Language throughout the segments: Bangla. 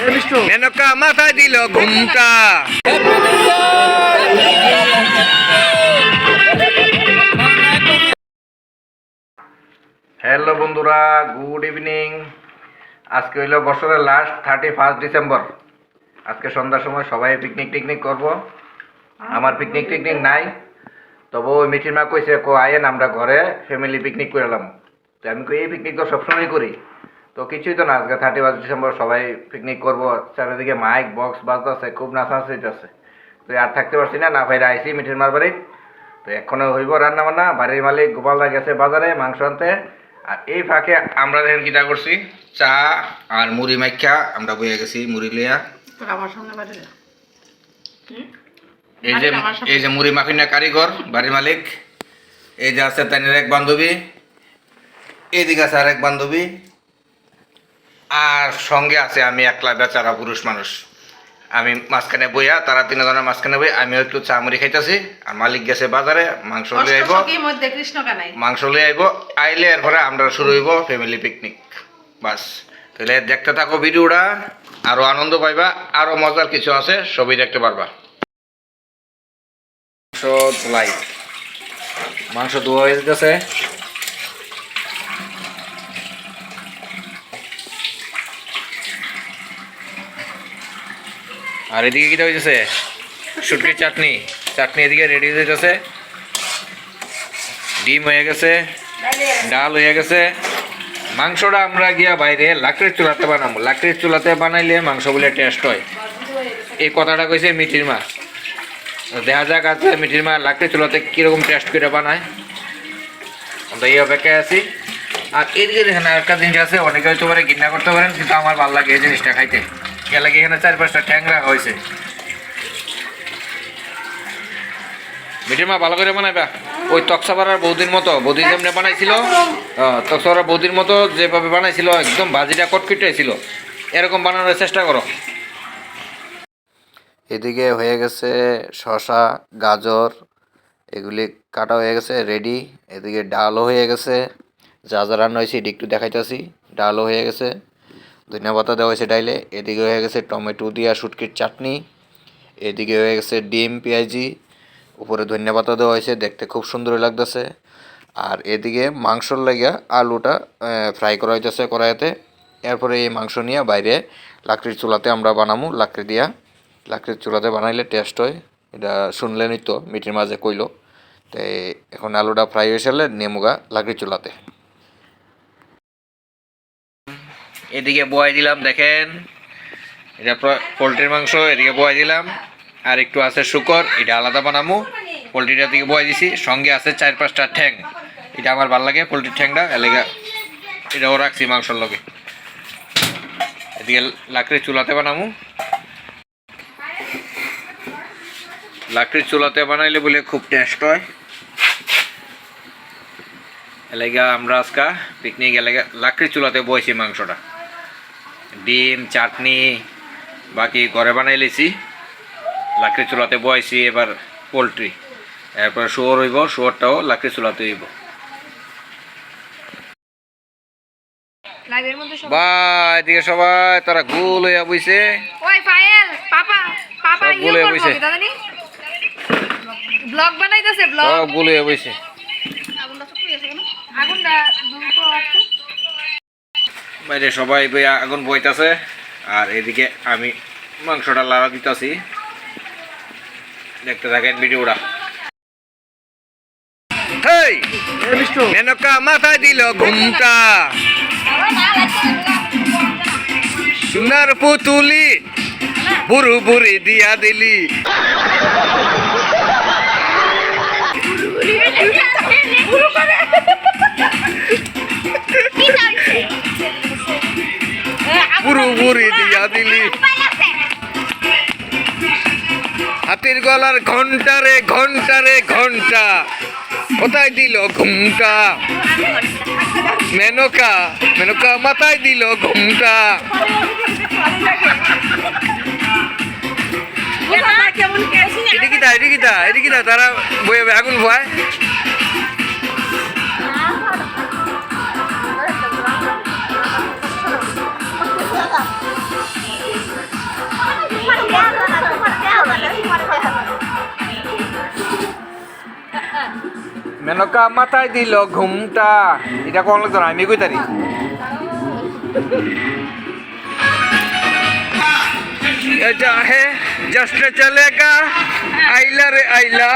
মেনকা মাথায় দিল ঘুমটা। হ্যালো বন্ধুরা, গুড ইভিনিং। আজকে হইল বছরের লাস্ট 31 ডিসেম্বর। আজকে সন্ধ্যার সময় সবাই পিকনিক করব। আমার পিকনিক নাই, তবু ওই মিঠির মা কইছে আয়েন আমরা ঘরে ফ্যামিলি পিকনিক করলাম। তো আমি এই পিকনিক তো সবসময় করি, তো কিছুই তো না। আজকে 31 ডিসেম্বর সবাই পিকনিক করব। চারিদিকে মাইক বক্স বাজতেছে, খুব নাচানাচি আছে। তো আর থাকতে পারছি না ভাইরা আইসি মিঠির মার বাড়ি। তো এখনো হইব রান্না বান্না। বাড়ির মালিক গোপালদা গেছে বাজারে মাংস আনতে। আর এই ফাঁকে আমরা দেখেন কিটা করছি, চা আর মুড়ি মাইখা আমরা বইয়া গেছি মুড়ি লিয়া। এই যে মুড়ি মাখিনা কারিগর বাড়ির মালিক। এই যে আছে তাইনের এক বান্ধবী, এইদিকে আছে আর এক বান্ধবী, আর সঙ্গে আছে আমি একলা বেচারা পুরুষ মানুষ। আমি মাঝখানে বইয়া, তারা তিনজনের মাঝখানে বই, আমিও একটু চা মুড়ি খাইতেছি। আর মালিক গেছে বাজারে মাংস লিয়ে আইব। মাংস লিয়ে আইব, আইলে এরপরে আমরা শুরু হইব ফ্যামিলি পিকনিক। বাস, তাহলে দেখতে থাকো ভিডিওটা, আরো আনন্দ পাইবা, আরো মজার কিছু আছে সবই দেখতে পারবা। মাংস ধোয়া হয়ে যেতেছে। আর এদিকে কি হইতেছে, শুটকির চাটনি এদিকে রেডি হয়ে যেতেছে। ডিম হয়ে গেছে, ডাল হয়ে গেছে। মাংসটা আমরা গিয়া বাইরে লাকড়ির চুলাতে বানাবো। লাকড়ির চুলাতে বানাইলে মাংস বলে টেস্ট হয়, এই কথাটা কইছে মিঠির মা। দেখা যাক আজকে মিঠির মা লাকড়ির চুলাতে কিরকম টেস্ট করে বানায়, আমরা এই অপেক্ষায় আছি। আর এদিকে দেখেন একটা জিনিস আছে, অনেকে হয়তো পারে ঘৃণা করতে পারেন, কিন্তু আমার ভালো লাগে এই জিনিসটা খাইতে। এর লাগে এখানে 4-5টা ঠ্যাং রাখা হয়েছে। মিঠির মা ভালো করে বানাইবা, ওই তকসাপাড়ার বৌদির মতো, বৌদি যেমনি বানাইছিল, তকসাপাড়ার বৌদির মতো যেভাবে বানাইছিল, একদম ভাজিটা কটকিটাই ছিল, এরকম বানানোর চেষ্টা করো। এদিকে হয়ে গেছে শসা, গাজর, এগুলি কাটা হয়ে গেছে রেডি। এদিকে ডালও হয়ে গেছে, যা যা রান্না হয়েছে এটি একটু দেখাইতেছি। ডালও হয়ে গেছে, ধনিয়া পাতা দেওয়া হয়েছে ডাইলে। এদিকে হয়ে গেছে টমেটো দিয়া শুটকির চাটনি। এদিকে হয়ে গেছে ডিম পেঁয়াজি, উপরে ধনিয়া পাতা দেওয়া হয়েছে, দেখতে খুব সুন্দর লাগতেছে। আর এদিকে মাংসর লাগিয়া আলুটা ফ্রাই করা হইতেছে কড়াইতে। এরপরে এই মাংস নিয়ে বাইরে লাকড়ির চুলাতে আমরা বানাবো। লাকড়ির চুলাতে বানাইলে টেস্ট হয়, এটা শুনলেনই তো মিটির মাঝে কইলো। তো এখন আলুটা ফ্রাই হয়ে সারলে নেমুগা লাকড়ির চুলাতে। এদিকে বয়াই দিলাম, দেখেন এটা পোলট্রির মাংস, এদিকে বয়াই দিলাম। আর একটু আছে শুকর, এটা আলাদা বানাবো। পোলট্রিটা দিকে বয়াই দিছি, সঙ্গে আছে 4-5টা ঠ্যাং। এটা আমার ভালো লাগে পোলট্রির ঠ্যাংটা, এলাকা এটাও রাখছি মাংসর লগে। এদিকে লাকড়ির চুলাতে বানাবো। লাকড়ির চুলাতে বানাইলে বলে খুব টেস্ট হয়। এলাকা আমরা আজকা পিকনিক এলাকা লাকড়ির চুলাতে বইছি মাংসটা। ডিম চাটনি বাকি ঘরে বানাই লেছি, লাকড়ির চুলাতে বইছি। এবার পোলট্রি, এরপর শুয়োর হইব, শুয়োরটাও লাকড়ির চুলাতে হইব। বা এদিকে সবাই তারা গোল হইয়া বইছে, সব গোল হইয়া বইছে, ব্লগ বানাইতেছে, ব্লগ সব গোল হইয়া বইছে। বাইরে সবাই আগুন বইতাছে, আর এদিকে আমি মাংসটা লাড়া দিতেছি। দেখতে থাকেন ভিডিওটা। মেনকা মাথায় দিল ঘুমটা, সোনার পুতুলি বুড়ু বুড়ি দিয়া দিলি। বুড়ু বুড়ি দিয়া দিলি, হাতির গলার ঘন্টা রে ঘন্টা, কোথায় দিল ঘুমটা। মেনকা মাথায় দিল ঘুমটা। এদিকে তারা বয়ে আগুন ভয়। মেনকা মাথায় দিল ঘুমটা, এটা কোন লাগতো না, আমি কই তারি। है जश्न चलेगा आइला रे आइला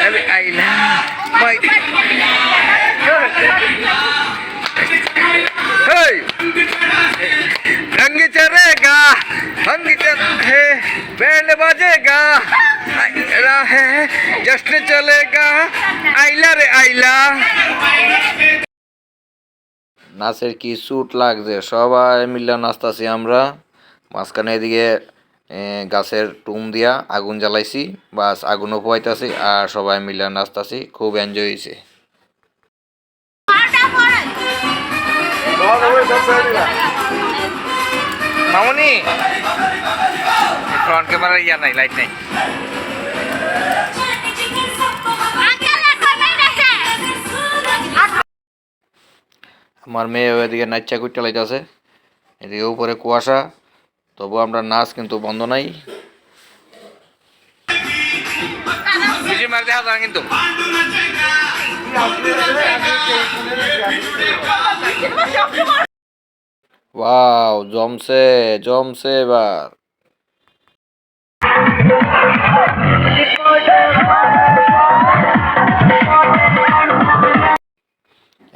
अरे आइला रंग चलेगा रंग है बैंड बजेगा है जश्न चलेगा आइला रे आइला। নাচের কি স্যুট লাগছে, সবাই মিলে নাচতাছি আমরা। মাঝখানে এদিকে গাছের টুম দিয়া আগুন জ্বালাইছি, বাস আগুনও পোয়াইতাছি আর সবাই মিলে নাচতাছি, খুব এনজয় হয়েছে। মামনি ফ্রন্ট ক্যামেরা ইয়া নাই, লাইট নাই। আমার মেয়ে ওইদিকে নাচা কুইটা লাইতেছে, এদিকে উপরে কুয়াশা, তবু আমরা নাচ কিন্তু বন্ধ নাই। কিন্তু ওয়াও, জমছে জমছে এবার।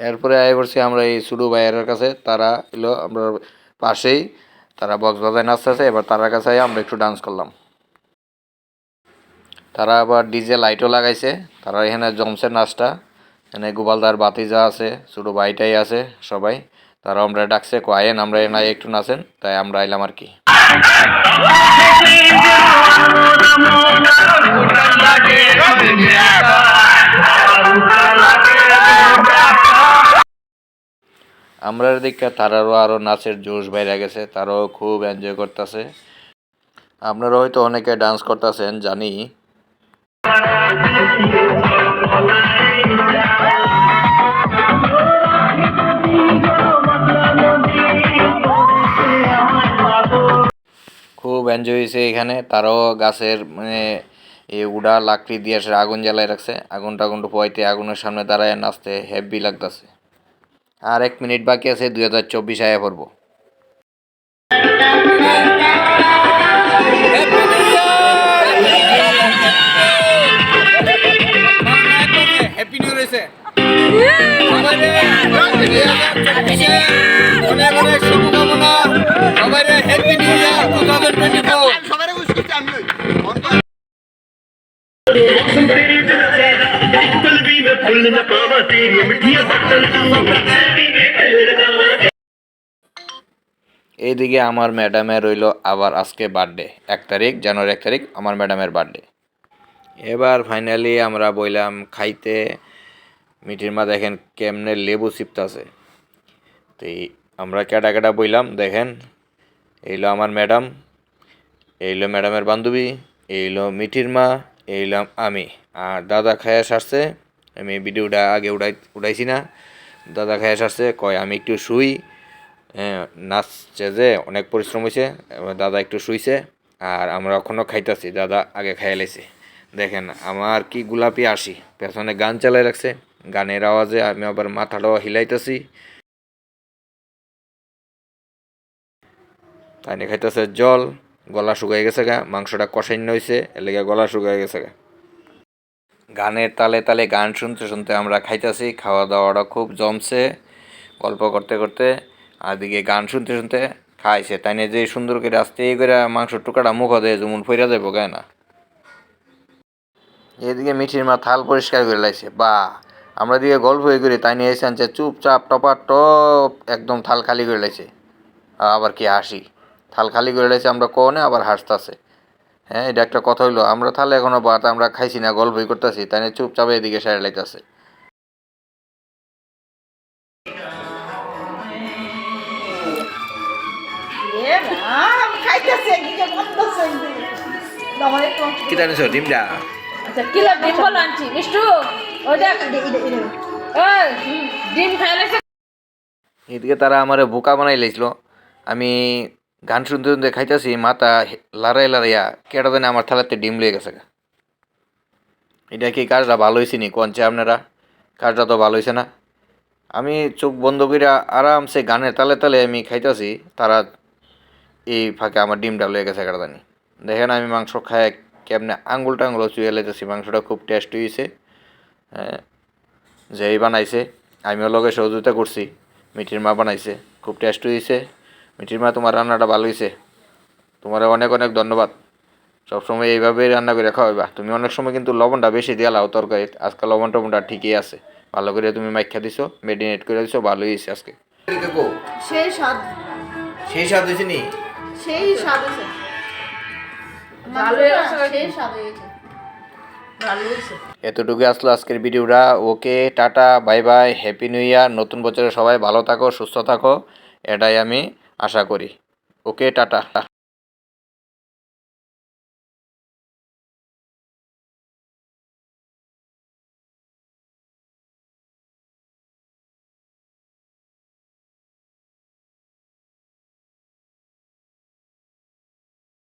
এরপরে আই পড়ছি আমরা এই সুডু ভাইয়ের কাছে, তারা এলো আমরা পাশেই, তারা বক্স বাজায় নাচতেছে। এবার তার কাছে আমরা একটু ডান্স করলাম। তারা আবার ডিজে লাইটও লাগাইছে, তারা এখানে জমছে নাচটা। এখানে গোপালদার বাতিজা আছে, সুডু ভাইটাই আছে সবাই। তারা আমরা ডাকছে কয়েন আমরা এনে একটু নাচেন, তাই আমরা আইলাম আর কি। আমরা দেখে তারারও আরও নাচের জোশ বাইরে গেছে, তারাও খুব এনজয় করতেছে। আপনারা হয়তো অনেকে ডান্স করতেছেন জানি। খুব এনজয় হয়েছে এখানে। তারাও গাছের মানে এই উড়া লাকড়ি দিয়ে আগুন জ্বালায় রাখছে, আগুন টাগুন পোয়াইতে আগুনের সামনে দাঁড়ায় নাচতে হেভি লাগতেছে। আর 1 মিনিট বাকি আছে, 2024 আয়া পড়বো। হ্যাপি নিউ ইয়ার সবাই, হ্যাপি নিউ ইয়ার 2024। এইদিকে আমার ম্যাডামের রইল আবার আজকে বার্থডে, 1 তারিখ, জানুয়ারি 1 তারিখ আমার ম্যাডামের বার্থডে। এবার ফাইনালি আমরা বইলাম খাইতে। মিটির মা দেখেন কেমনে লেবু চিপতাছে। তো আমরা কেটা কেটা বইলাম দেখেন, এইলো আমার ম্যাডাম, এইলো ম্যাডামের বান্ধবী, এইলো মিঠির মা, এইলাম আমি। আর দাদা খায়া সারছে, আমি ভিডিওটা আগে উঠাইছি না। দাদা খায়া সারছে, কয় আমি একটু শুই, নাচছে যে অনেক পরিশ্রম হয়েছে, দাদা একটু শুইছে। আর আমরা এখনও খাইতেছি, দাদা আগে খাইয়া লাইছে। দেখেন আমার কি গোলাপি আসি, পেছনে গান চালাই রাখছে, গানের আওয়াজে আমি আবার মাথাটাও হিলাইতেছি। তাই নিয়ে খাইতেছে জল, গলা শুকাই গেছে গা, মাংসটা কষাইন্য হয়েছে, এর লেগে গলা শুকাই গেছে গা। গানের তালে তালে গান শুনতে শুনতে আমরা খাইতেছি, খাওয়া দাওয়াটা খুব জমছে, গল্প করতে করতে। আর দিকে গান শুনতে শুনতে খাইছে, তাই নিয়ে যে সুন্দর করে আস্তে করে মাংস টুকাটা মুখ দেয় যেমন ফইরা যাবো গায়ে না। এদিকে মিঠির মা থাল পরিষ্কার করে লাইছে, বা আমরা দিকে গল্প হয়ে করি, তাই নিয়ে এসে আনছে চুপচাপ টপার টপ একদম থাল খালি করে লাইছে। আবার কি হাসি, থাল খালি করে লাইছে আমরা কোনে আবার হাসতেছে। হ্যাঁ, এটা একটা কথা হইলো, আমরা তাহলে এখনো ভাত আমরা খাইছি না, গল্পই করতেছি, তাই নিয়ে চুপচাপ এদিকে সাইড লাইতেছে। কি জানিস ডিমটা? আচ্ছা কিলা ডিম বল আনছি মিষ্টু, ওই দেখ ওই ডিম খাইলেছে। এদিকে তারা আমারে বোকা বানাই লাইছিল। আমি গান শুনতে শুনতে খাইতেছি, মাথা লড়াই লড়াইয়া কেটা জানে আমার থালাতে ডিম লয়ে গেছে। এটা কি কাজটা ভালো হয়েছে নি কোনছে আপনারা? কাজটা তো ভালো হয়েছে না। আমি চোখ বন্ধ করে আরামসে গানের তালে তালে আমি খাইতেছি, তারা এই ফাঁকে আমার ডিমটা লয়ে গেছে কাটাদানি। দেখেন আমি মাংস খাই কেমনে আঙুল টাঙ্গুল চুয়ে লেতেছি। মাংসটা খুব টেস্ট হয়েছে। যেই বানাইছে আমিও লগে সহযোগিতা করছি। মিঠির মা বানাইছে, খুব টেস্ট হয়েছে। মিঠির মা, তোমার রান্নাটা ভালো হয়েছে, তোমার অনেক অনেক ধন্যবাদ। সবসময় এইভাবেই রান্না করে খাওয়াইবা। তুমি অনেক সময় কিন্তু লবণটা বেশি দিয়া লাও তরকারিত, আজকে লবণ টবণটা ঠিকই আছে। ভালো করে তুমি মাইখা দিছো, মেরিনেট করে দিছো, ভালোই হয়েছে আজকে। সেই স্বাদ, সেই স্বাদ হয়েছে নি? সেই স্বাদ হয়েছে, ভালো হয়েছে, সেই স্বাদ হয়েছে। ভালো হয়েছে। এতটুকু আসলো আজকের ভিডিওটা। Okay, tata, bye bye, happy new year. নতুন বছরে সবাই ভালো থাকো, সুস্থ থাকো, এটাই আমি আশা করি। ওকে, টাটা।